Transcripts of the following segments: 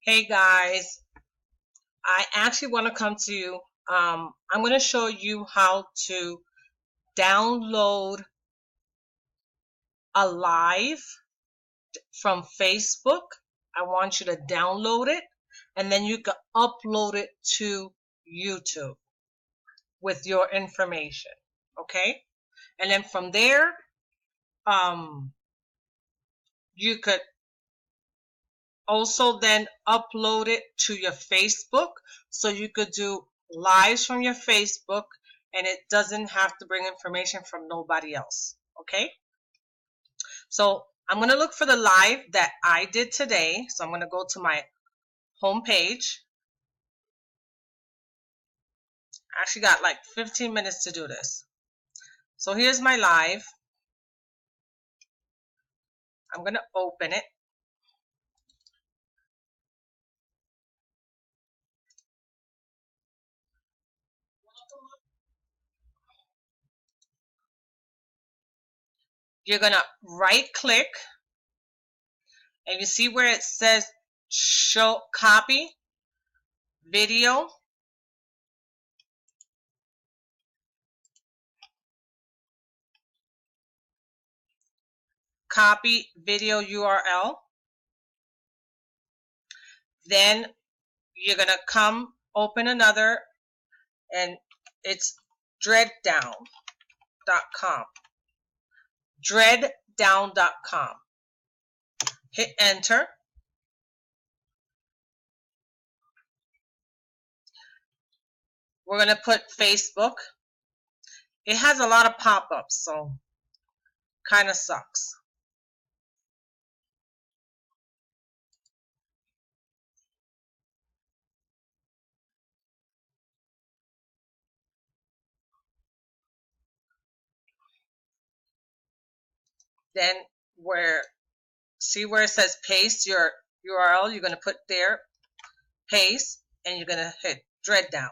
Hey guys, I actually want to come to you. I'm going to show you how to download a live from Facebook. I want you to download it and then you can upload it to YouTube with your information. Okay? And then from there, you could also then upload it to your Facebook, so you could do lives from your Facebook and it doesn't have to bring information from nobody else. Okay, so I'm going to look for the live that I did today. So I'm going to go to my home page. I actually got like 15 minutes to do this. So here's my live. I'm going to open it. You're going to right click and you see where it says show copy video. Copy video URL. Then you're going to come open another, and it's dreaddown.com. Dreaddown.com. Hit enter. We're going to put Facebook. It has a lot of pop-ups, so kind of sucks. Then see where it says paste your URL, you're going to put there, paste, and you're going to hit Dreaddown.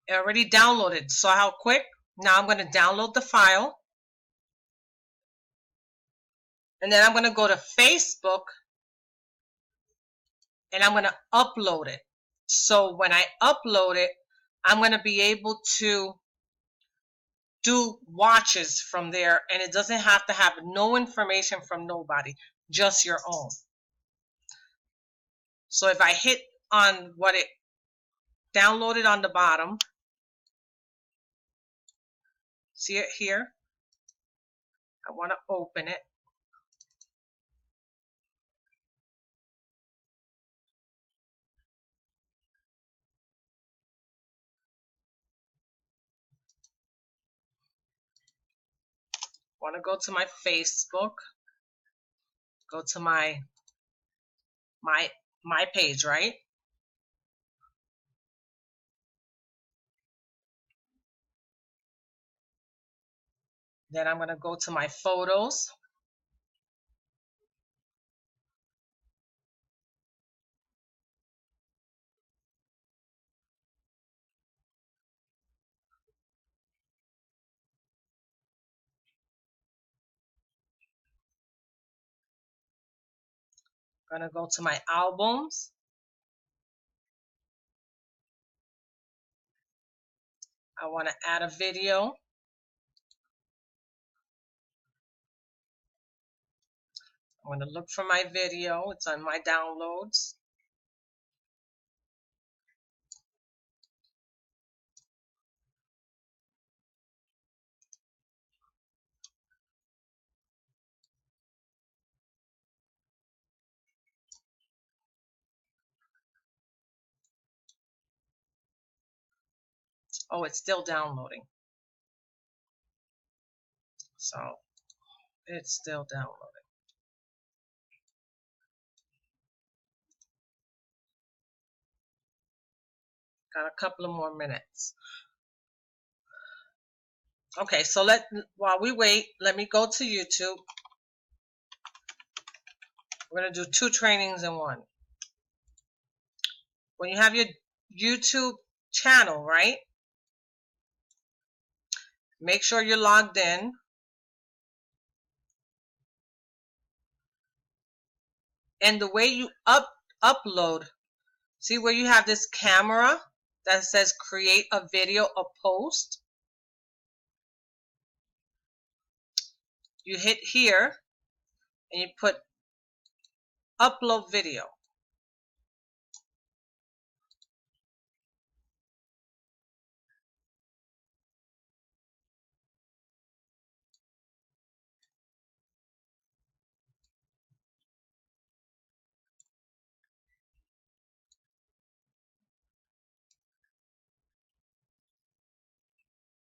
It already downloaded. Saw how quick? Now I'm going to download the file. And then I'm going to go to Facebook and I'm going to upload it. So when I upload it, I'm going to be able to do watches from there, and it doesn't have to have no information from nobody, just your own. So if I hit on what it downloaded on the bottom, see it here? I want to open it. Want to go to my Facebook, go to my page, right? Then I'm going to go to my photos. I'm going to go to my albums. I want to add a video. I'm going to look for my video. It's on my downloads. Oh, it's still downloading. So it's still downloading. Got a couple of more minutes. Okay, so while we wait, let me go to YouTube. We're going to do 2 trainings in one. when you have your YouTube channel, right? Make sure you're logged in. And the way you upload, see where you have this camera that says create a video or post? You hit here and you put upload video.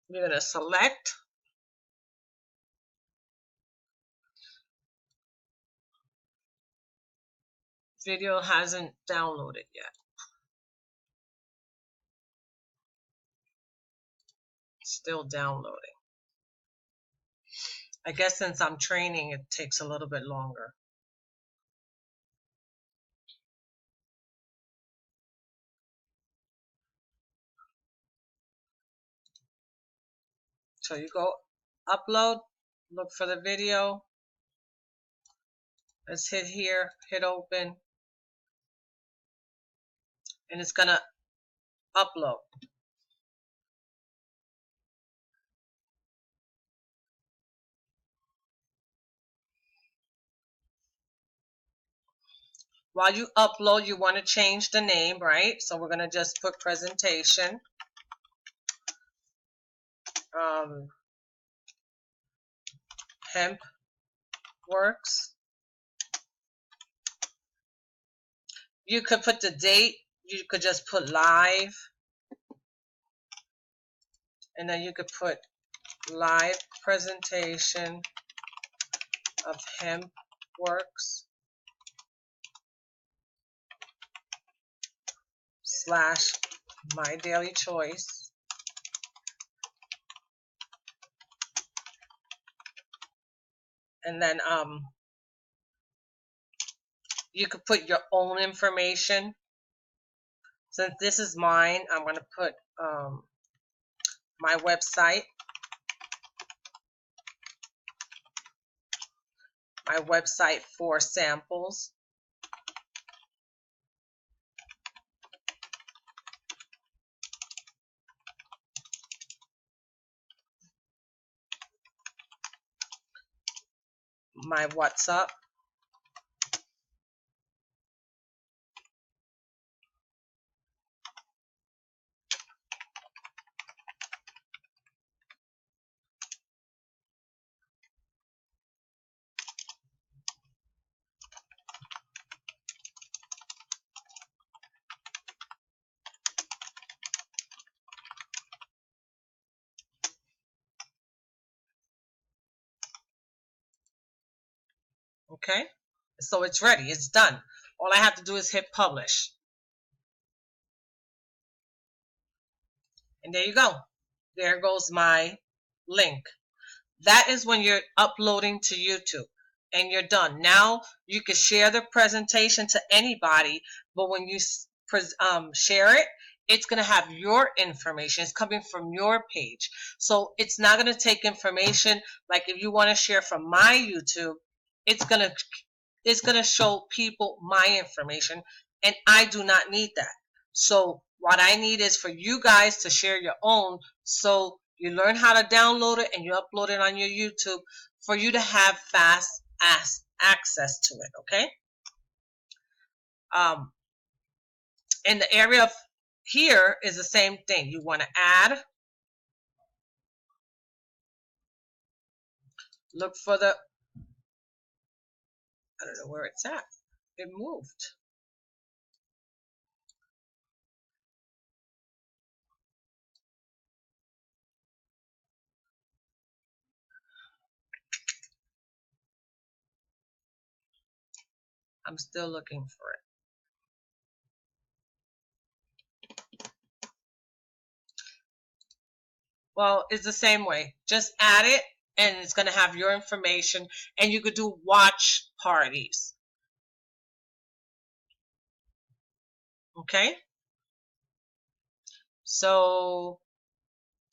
You're going to select. Video hasn't downloaded yet. Still downloading. I guess since I'm training, it takes a little bit longer. So you go upload, look for the video. Let's hit here, hit open, and it's gonna upload. While you upload, you want to change the name, right? So we're gonna just put presentation. Hemp Works. You could put the date. You could just put live. And then you could put live presentation of Hemp Works / My Daily Choice. And then you could put your own information. Since this is mine, I'm going to put my website. My website for samples. My WhatsApp. Okay, so it's ready, it's done. All I have to do is hit publish. And there you go. There goes my link. That is when you're uploading to YouTube and you're done. Now you can share the presentation to anybody, but when you share it, it's going to have your information. It's coming from your page. So it's not going to take information like if you want to share from my YouTube, it's going to show people my information, and I do not need that. So what I need is for you guys to share your own, so you learn how to download it and you upload it on your YouTube for you to have fast access to it, okay? In the area of here is the same thing. You want to add, look for the, I don't know where it's at. It moved. I'm still looking for it. Well, it's the same way. Just add it, and it's going to have your information, and you could do watch parties. Okay? So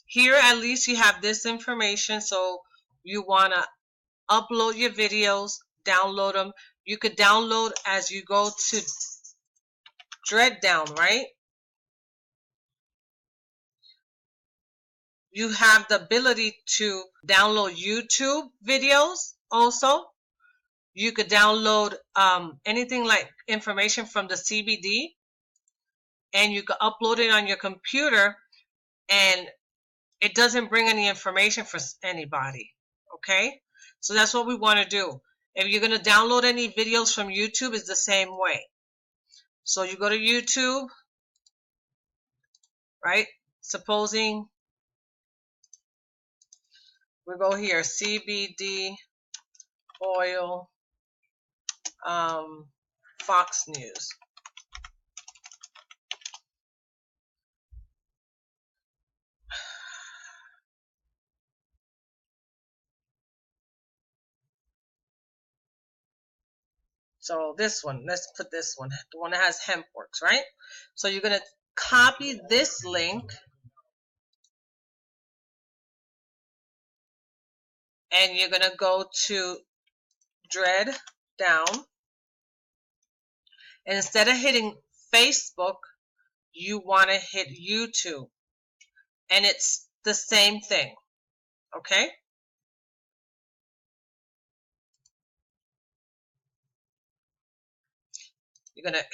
here at least you have this information. So you want to upload your videos, download them. You could download as you go to DreadDown, right? You have the ability to download YouTube videos also. You could download anything like information from the CBD, and you could upload it on your computer, and it doesn't bring any information for anybody. Okay? So that's what we want to do. If you're going to download any videos from YouTube, it's the same way. So you go to YouTube, right? Supposing we go here, CBD oil, Fox News. So this one, let's put this one, the one that has HempWorks, right? So you're going to copy this link, and you're going to go to DreadDown, and instead of hitting Facebook, you want to hit YouTube, and it's the same thing. Okay? You're going to,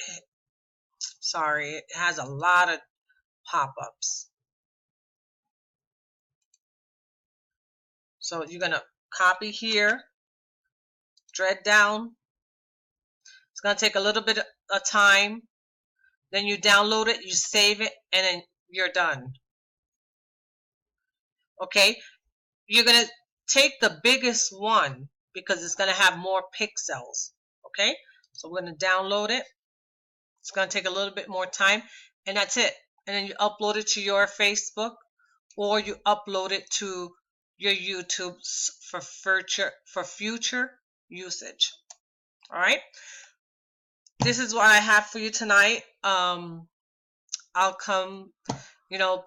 sorry, it has a lot of pop-ups. So you're going to copy here, DreadDown. It's going to take a little bit of time. Then you download it, you save it, and then you're done. Okay? You're going to take the biggest one because it's going to have more pixels. Okay? So we're going to download it. It's going to take a little bit more time, and that's it. And then you upload it to your Facebook, or you upload it to your YouTube for future usage. All right? This is what I have for you tonight. I'll come,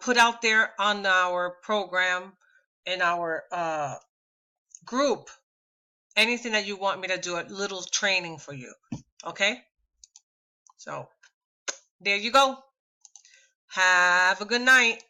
put out there on our program, in our group, anything that you want me to do, a little training for you. Okay? So, there you go. Have a good night.